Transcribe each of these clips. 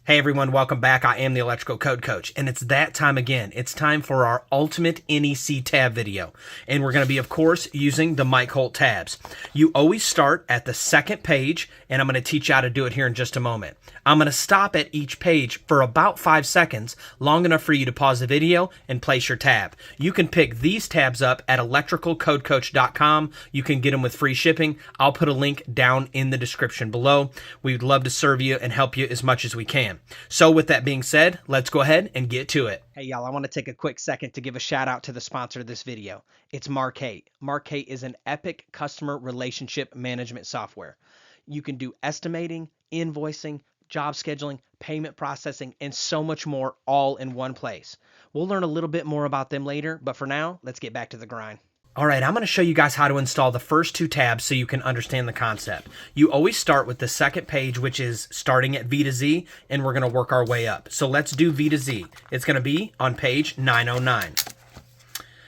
Hey everyone, welcome back. I am the Electrical Code Coach, and it's that time again. It's time for our ultimate NEC tab video, and we're going to be, of course, using the Mike Holt tabs. You always start at the second page, and I'm going to teach you how to do it here in just a moment. I'm going to stop at each page for about 5 seconds, long enough for you to pause the video and place your tab. You can pick these tabs up at electricalcodecoach.com. You can get them with free shipping. I'll put a link down in the description below. We'd love to serve you and help you as much as we can. So with that being said, let's go ahead and get to it. Hey y'all, I want to take a quick second to give a shout out to the sponsor of this video. It's Marquate. Marquate is an epic customer relationship management software. You can do estimating, invoicing, job scheduling, payment processing, and so much more all in one place. We'll learn a little bit more about them later, but for now, let's get back to the grind. All right, I'm going to show you guys how to install the first two tabs so you can understand the concept. You always start with the second page, which is starting at V to Z, and we're going to work our way up. So let's do V to Z. It's going to be on page 909.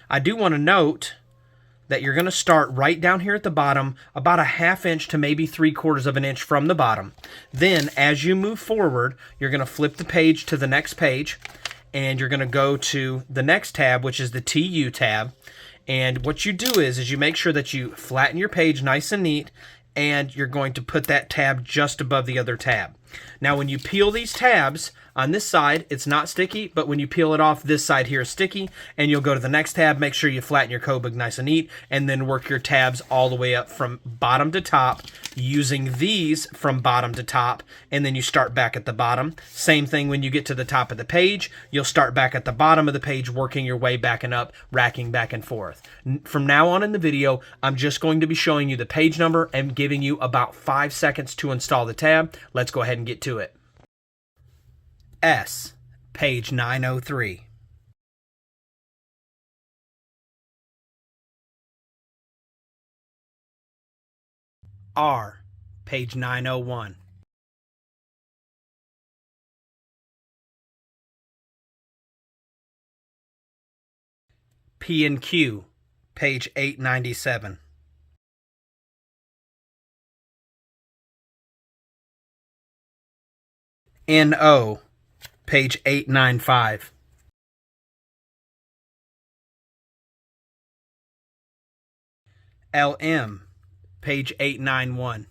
I do want to note that you're going to start right down here at the bottom, about a ½ inch to maybe 3/4 of an inch from the bottom. Then as you move forward, you're going to flip the page to the next page, and you're going to go to the next tab, which is the TU tab. And what you do is you make sure that you flatten your page nice and neat, and you're going to put that tab just above the other tab. Now, when you peel these tabs, on this side, it's not sticky, but when you peel it off, this side here is sticky, and you'll go to the next tab, make sure you flatten your code book nice and neat, and then work your tabs all the way up from bottom to top, using these from bottom to top, and then you start back at the bottom. Same thing when you get to the top of the page, you'll start back at the bottom of the page, working your way back and up, racking back and forth. From now on in the video, I'm just going to be showing you the page number and giving you about 5 seconds to install the tab. Let's go ahead and get to it. S, page 903. R, page 901. P and Q, page 897. NO, page 895. LM, page 891.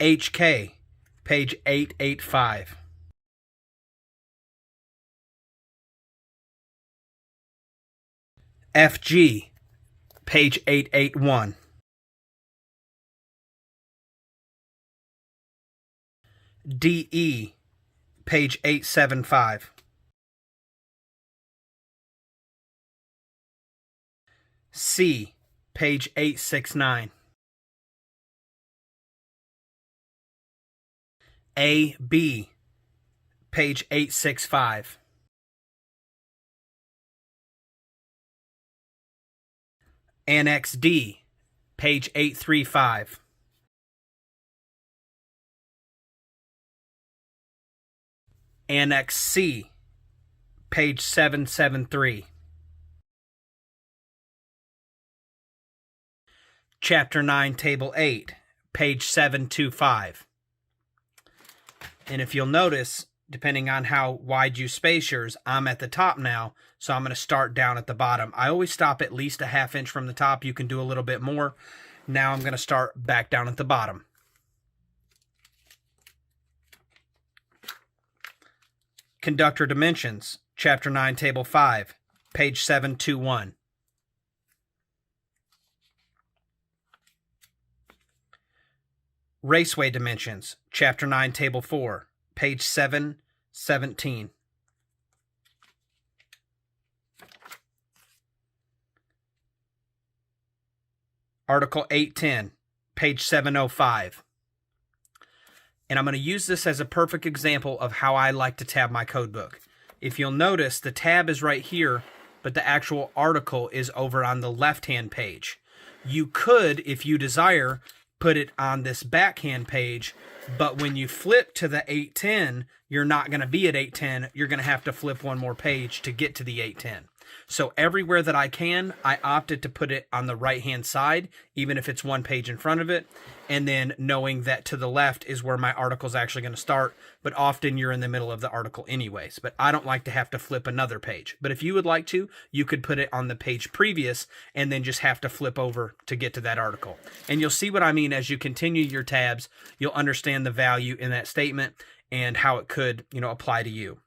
HK, page 885. FG, page 881. DE, page 875. C, page 869. AB, page 865. Annex D, page 835. Annex C, page 773. Chapter 9, Table 8, page 725. And if you'll notice, depending on how wide you space yours, I'm at the top now, so I'm going to start down at the bottom. I always stop at least a ½ inch from the top. You can do a little bit more. Now I'm going to start back down at the bottom. Conductor dimensions, Chapter 9, Table 5, page 721. Raceway dimensions, Chapter 9, Table 4, page 717. Article 810, page 705. And I'm going to use this as a perfect example of how I like to tab my code book. If you'll notice, the tab is right here, but the actual article is over on the left-hand page. You could, if you desire, put it on this backhand page, but when you flip to the 810, you're not going to be at 810. You're going to have to flip one more page to get to the 810. So everywhere that I can, I opted to put it on the right-hand side, even if it's one page in front of it, and then knowing that to the left is where my article is actually going to start, but often you're in the middle of the article anyways. But I don't like to have to flip another page. But if you would like to, you could put it on the page previous and then just have to flip over to get to that article. And you'll see what I mean as you continue your tabs. You'll understand the value in that statement and how it could, apply to you.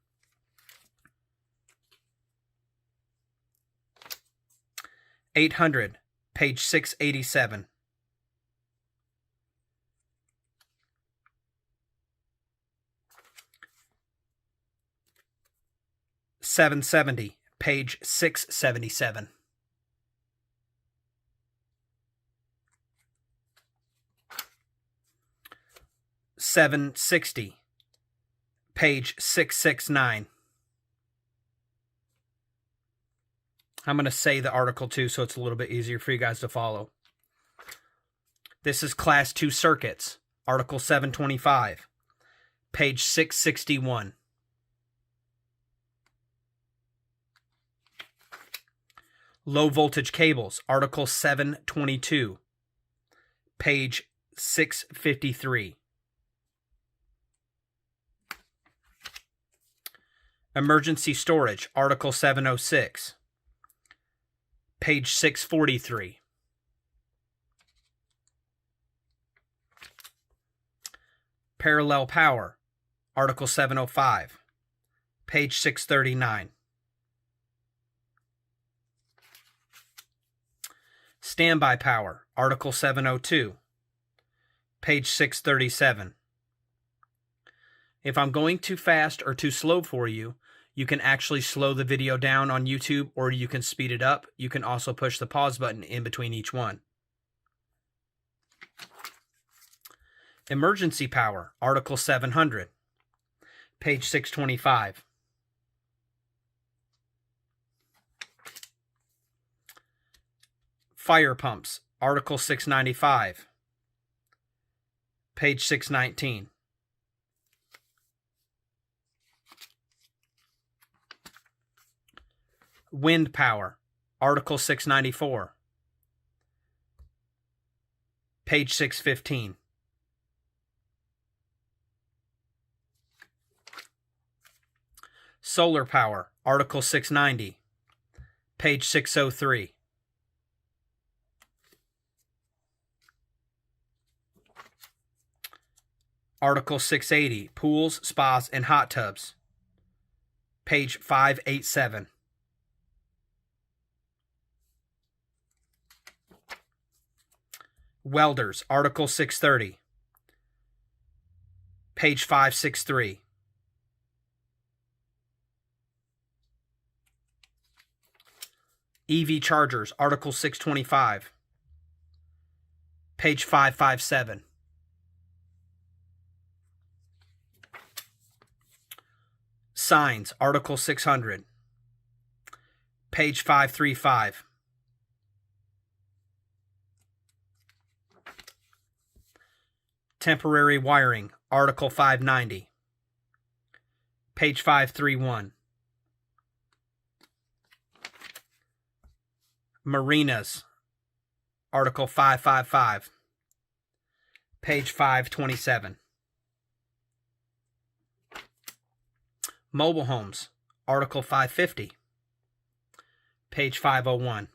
$800, page 687. $770, page 677. $760, page 669. I'm going to say the article too, so it's a little bit easier for you guys to follow. This is Class 2 Circuits, Article 725, page 661. Low Voltage Cables, Article 722, page 653. Emergency Storage, Article 706, page 643. Parallel Power, Article 705, page 639. Standby Power, Article 702, page 637. If I'm going too fast or too slow for you, you can actually slow the video down on YouTube, or you can speed it up. You can also push the pause button in between each one. Emergency Power, Article 700, page 625. Fire Pumps, Article 695, page 619. Wind Power, Article 694, page 615. Solar Power, Article 690, page 603. Article 680, Pools, Spas, and Hot Tubs, page 587. Welders, Article 630, page 563. EV Chargers, Article 625, page 557. Signs, Article 600, page 535. Temporary Wiring, Article 590, page 531. Marinas, Article 555, page 527. Mobile Homes, Article 550, page 501.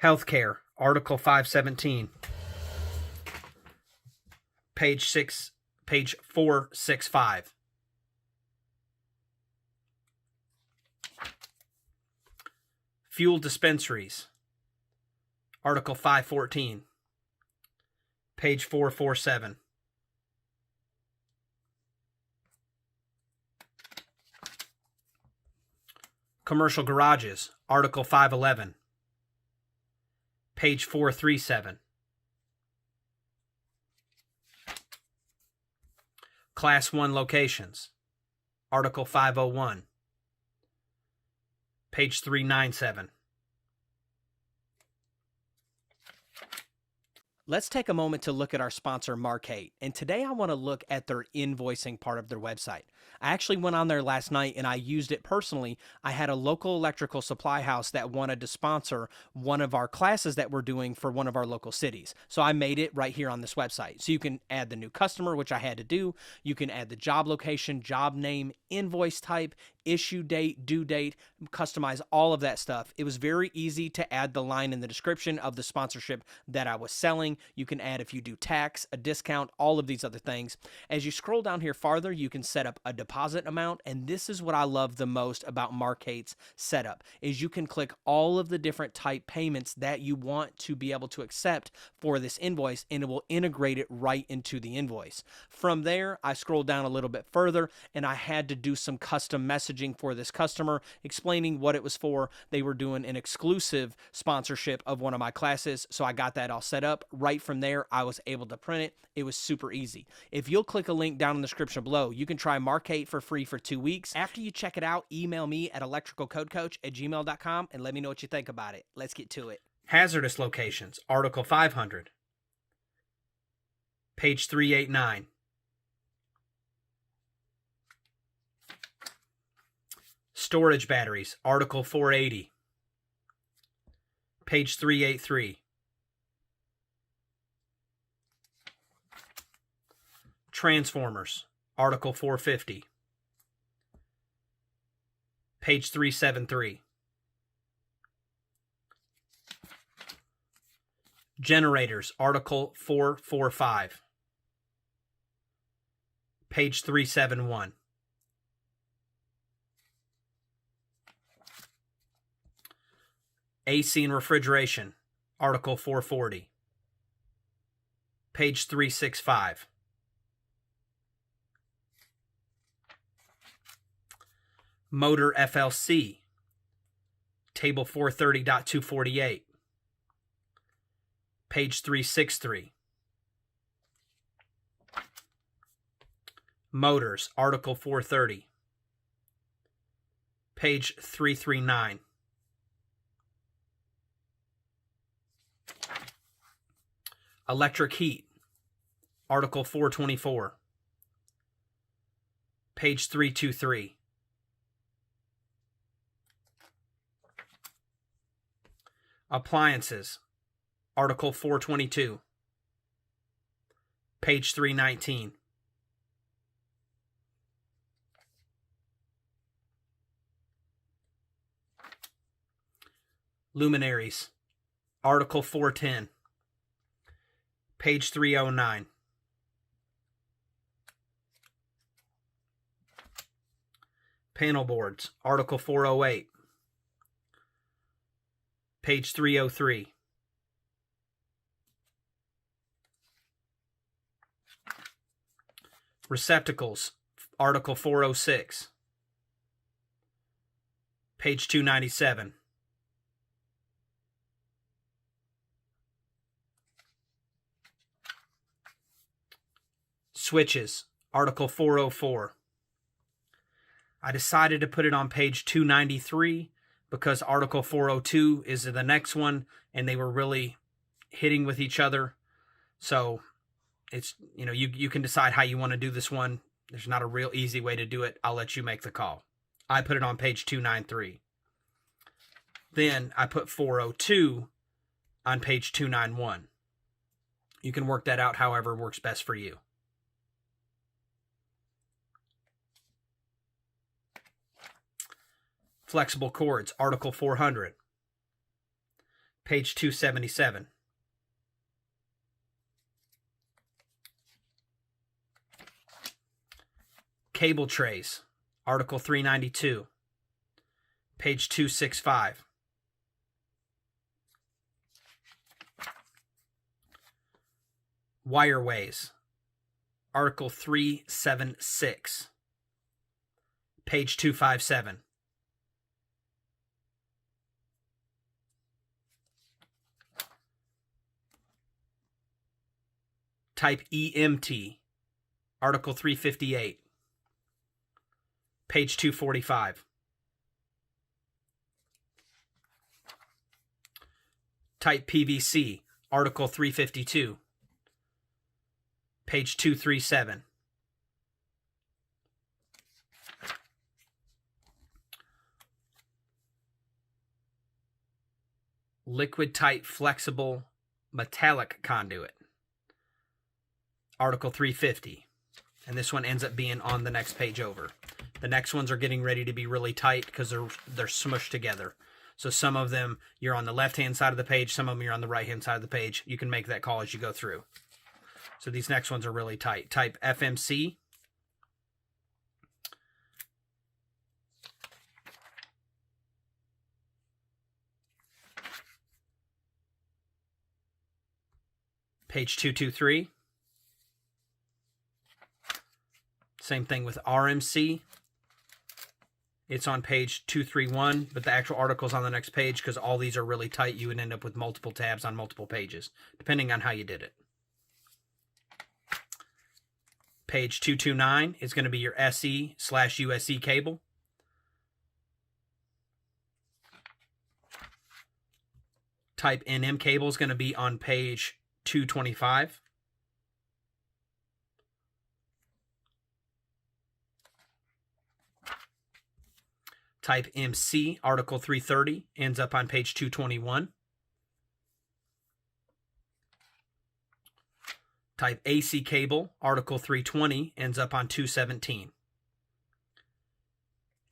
Healthcare, Article 517, page 465. Fuel Dispensaries, Article 514, page 447. Commercial Garages, Article 511, page 437. Class 1 Locations, Article 501, page 397. Let's take a moment to look at our sponsor, Mark8. And today I want to look at their invoicing part of their website. I actually went on there last night and I used it personally. I had a local electrical supply house that wanted to sponsor one of our classes that we're doing for one of our local cities. So I made it right here on this website. So you can add the new customer, which I had to do. You can add the job location, job name, invoice type, issue date, due date, customize all of that stuff. It was very easy to add the line in the description of the sponsorship that I was selling. You can add if you do tax, a discount, all of these other things. As you scroll down here farther, you can set up a deposit amount, and this is what I love the most about Mark8's setup, is you can click all of the different type payments that you want to be able to accept for this invoice, and it will integrate it right into the invoice. From there, I scrolled down a little bit further, and I had to do some custom messaging for this customer, explaining what it was for. They were doing an exclusive sponsorship of one of my classes, so I got that all set up. Right from there, I was able to print it. It was super easy. If you'll click a link down in the description below, you can try Mark8 for free for 2 weeks. After you check it out, email me at electricalcodecoach@gmail.com and let me know what you think about it. Let's get to it. Hazardous locations, Article 500, page 389. Storage batteries, Article 480, page 383. Transformers, Article 450, page 373. Generators, Article 445, page 371. AC and refrigeration, Article 440, page 365. Motor FLC, table 430.248, page 363. Motors, Article 430, page 339. Electric heat, Article 424, page 323. Appliances, Article 422, page 319. Luminaries, Article 410, page 309. Panel boards, Article 408, page 303. Receptacles, Article 406, page 297. Switches, Article 404. I decided to put it on page 293 because Article 402 is the next one, and they were really hitting with each other. So it's, you can decide how you want to do this one. There's not a real easy way to do it. I'll let you make the call. I put it on page 293. Then I put 402 on page 291. You can work that out however works best for you. Flexible cords, Article 400, page 277. Cable trays, Article 392, page 265. Wireways, Article 376, page 257. Type EMT, Article 358, page 245. Type PVC, Article 352, page 237. Liquid tight flexible metallic conduit, Article 350. And this one ends up being on the next page over. The next ones are getting ready to be really tight because they're smushed together. So some of them you're on the left-hand side of the page, some of them you're on the right-hand side of the page. You can make that call as you go through. So these next ones are really tight. Type FMC. Page 223. Same thing with RMC. It's on page 231, but the actual article's on the next page because all these are really tight. You would end up with multiple tabs on multiple pages, depending on how you did it. Page 229 is going to be your SE/USE cable. Type NM cable is going to be on page 225. Type MC, Article 330, ends up on page 221. Type AC cable, Article 320, ends up on 217.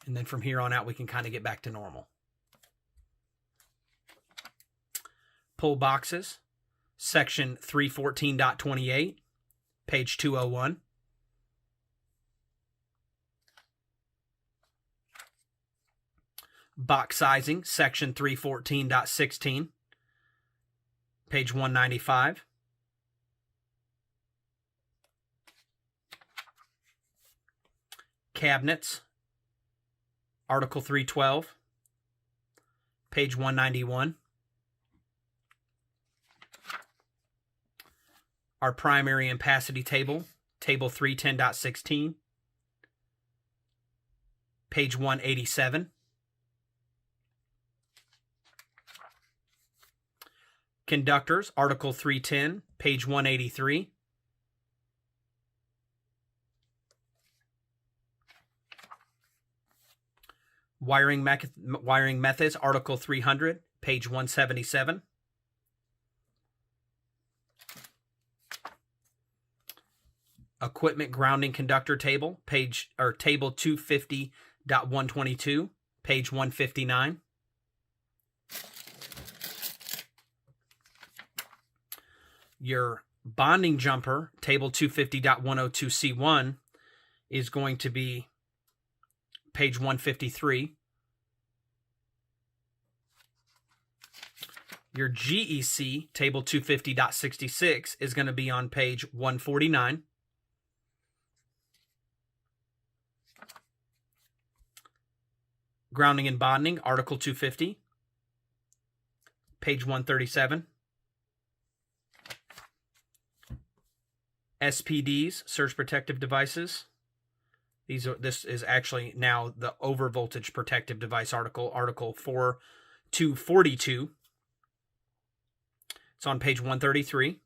And then from here on out, we can kind of get back to normal. Pull boxes, section 314.28, page 201. Box sizing, section 314.16, page 195. Cabinets, Article 312, page 191. Our primary ampacity table, table 310.16, page 187. Conductors, Article 310, page 183. Wiring methods, Article 300, page 177. Equipment grounding conductor table, table 250.122, page 159. Your bonding jumper, table 250.102C1, is going to be page 153. Your GEC, table 250.66, is going to be on page 149. Grounding and bonding, Article 250, page 137. SPDs, surge protective devices. This is actually now the over voltage protective device article, Article 4242. It's on page 133.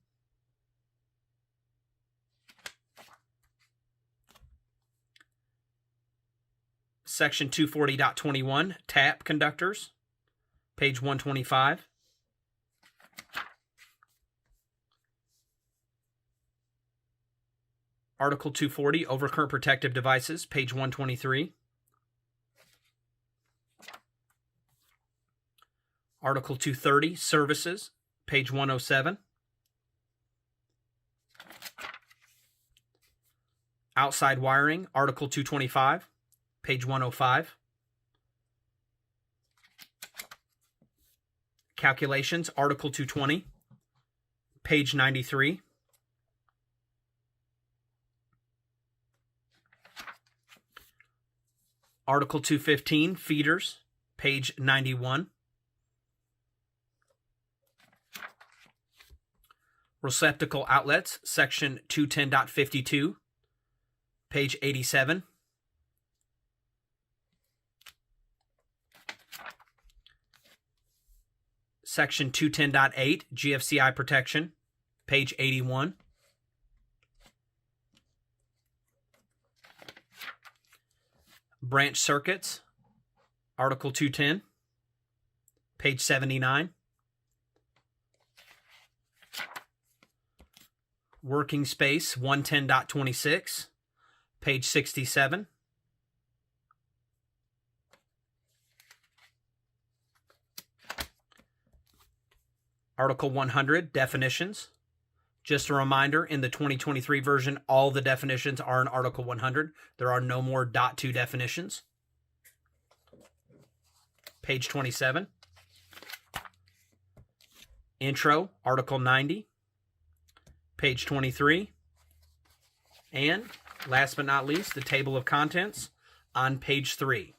Section 240.21, tap conductors, page 125. Article 240, overcurrent protective devices, page 123. Article 230, services, page 107. Outside wiring, Article 225, page 105. Calculations, Article 220, page 93. Article 215, feeders, page 91. Receptacle outlets, section 210.52, page 87. Section 210.8, GFCI protection, page 81. Branch circuits, Article 210, page 79. Working space 110.26, page 67. Article 100, definitions. Just a reminder, in the 2023 version, all the definitions are in Article 100. There are no more .2 definitions. Page 27. Intro, Article 90. Page 23. And last but not least, the table of contents on page 3.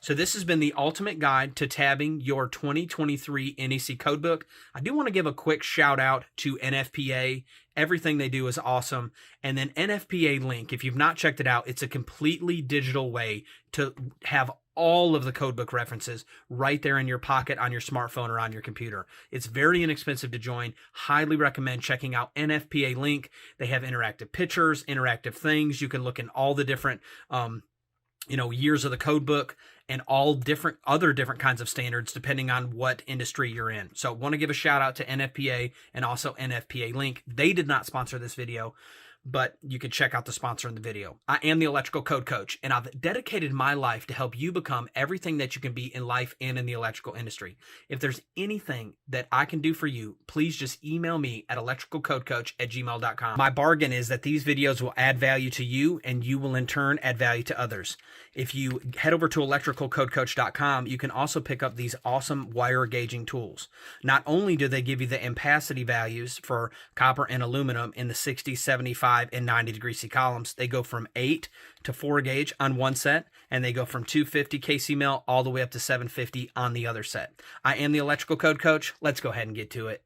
So this has been the ultimate guide to tabbing your 2023 NEC codebook. I do want to give a quick shout out to NFPA. Everything they do is awesome. And then NFPA Link, if you've not checked it out, it's a completely digital way to have all of the codebook references right there in your pocket on your smartphone or on your computer. It's very inexpensive to join. Highly recommend checking out NFPA Link. They have interactive pictures, interactive things. You can look in all the different years of the code book and all different other different kinds of standards depending on what industry you're in. So I want to give a shout out to NFPA and also NFPA Link. They did not sponsor this video, but you can check out the sponsor in the video. I am the Electrical Code Coach, and I've dedicated my life to help you become everything that you can be in life and in the electrical industry. If there's anything that I can do for you, please just email me at electricalcodecoach@gmail.com. My bargain is that these videos will add value to you, and you will in turn add value to others. If you head over to electricalcodecoach.com, you can also pick up these awesome wire gauging tools. Not only do they give you the ampacity values for copper and aluminum in the 60, 75, and 90-degree C columns, they go from 8 to 4 gauge on one set, and they go from 250 kc mil all the way up to 750 on the other set. I am the Electrical Code Coach. Let's go ahead and get to it.